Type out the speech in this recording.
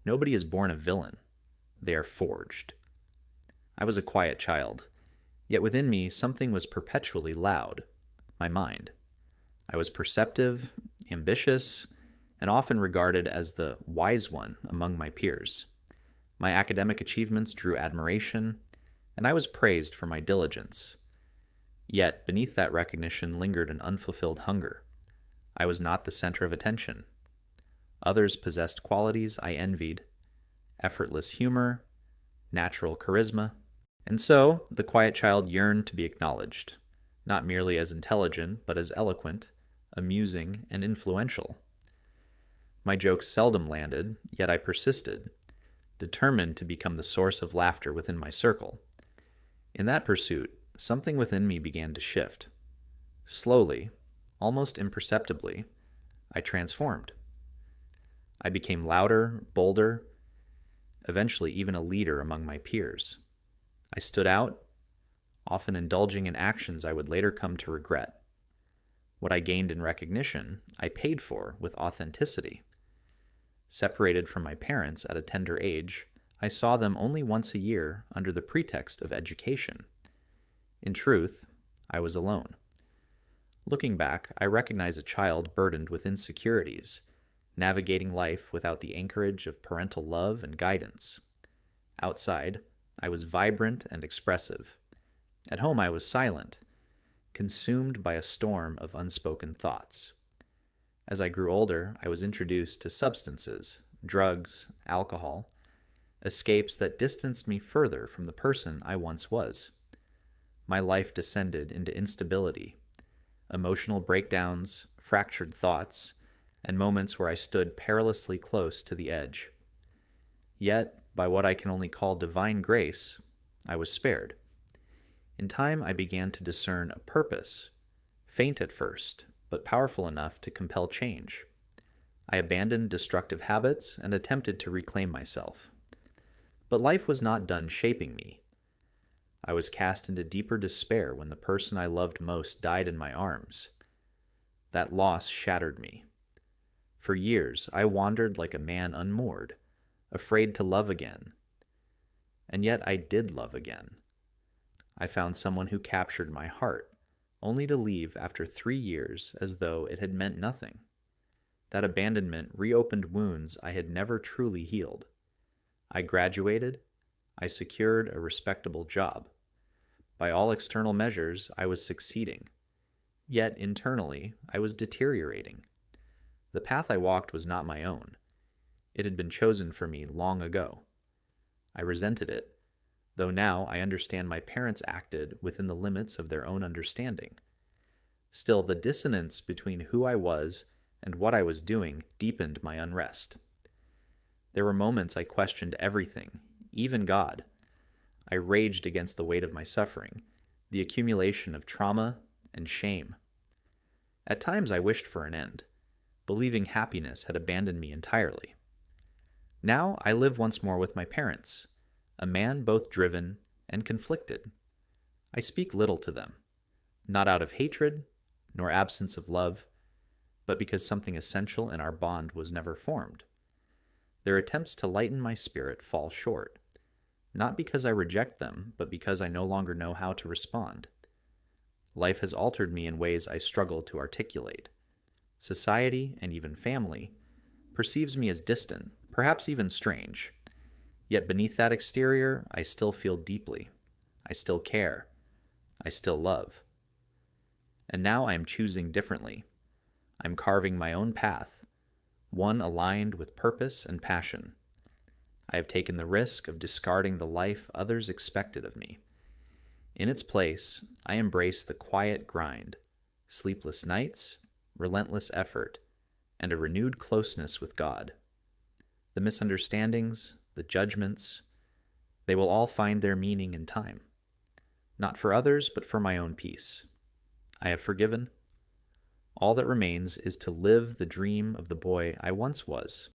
Nobody is born a villain. They are forged. I was a quiet child, yet within me something was perpetually loud: my mind. I was perceptive, ambitious, and often regarded as the wise one among my peers. My academic achievements drew admiration, and I was praised for my diligence. Yet beneath that recognition lingered an unfulfilled hunger. I was not the center of attention. Others possessed qualities I envied: effortless humor, natural charisma. And so the quiet child yearned to be acknowledged, not merely as intelligent, but as eloquent, amusing, and influential. My jokes seldom landed, yet I persisted, determined to become the source of laughter within my circle. In that pursuit, something within me began to shift. Slowly, almost imperceptibly, I transformed. I became louder, bolder, eventually even a leader among my peers. I stood out, often indulging in actions I would later come to regret. What I gained in recognition, I paid for with authenticity. Separated from my parents at a tender age, I saw them only once a year under the pretext of education. In truth, I was alone. Looking back, I recognize a child burdened with insecurities, navigating life without the anchorage of parental love and guidance. Outside, I was vibrant and expressive. At home, I was silent, consumed by a storm of unspoken thoughts. As I grew older, I was introduced to substances, drugs, alcohol, escapes that distanced me further from the person I once was. My life descended into instability, emotional breakdowns, fractured thoughts, and moments where I stood perilously close to the edge. Yet, by what I can only call divine grace, I was spared. In time, I began to discern a purpose, faint at first, but powerful enough to compel change. I abandoned destructive habits and attempted to reclaim myself. But life was not done shaping me. I was cast into deeper despair when the person I loved most died in my arms. That loss shattered me. For years, I wandered like a man unmoored, afraid to love again. And yet I did love again. I found someone who captured my heart, only to leave after 3 years as though it had meant nothing. That abandonment reopened wounds I had never truly healed. I graduated. I secured a respectable job. By all external measures, I was succeeding. Yet internally, I was deteriorating. The path I walked was not my own. It had been chosen for me long ago. I resented it, though now I understand my parents acted within the limits of their own understanding. Still, the dissonance between who I was and what I was doing deepened my unrest. There were moments I questioned everything, even God. I raged against the weight of my suffering, the accumulation of trauma and shame. At times I wished for an end, believing happiness had abandoned me entirely. Now I live once more with my parents, a man both driven and conflicted. I speak little to them, not out of hatred nor absence of love, but because something essential in our bond was never formed. Their attempts to lighten my spirit fall short, not because I reject them, but because I no longer know how to respond. Life has altered me in ways I struggle to articulate. Society, and even family, perceives me as distant, perhaps even strange. Yet beneath that exterior, I still feel deeply. I still care. I still love. And now I am choosing differently. I'm carving my own path, one aligned with purpose and passion. I have taken the risk of discarding the life others expected of me. In its place, I embrace the quiet grind, sleepless nights, relentless effort, and a renewed closeness with God. The misunderstandings, the judgments, they will all find their meaning in time. Not for others, but for my own peace. I have forgiven. All that remains is to live the dream of the boy I once was,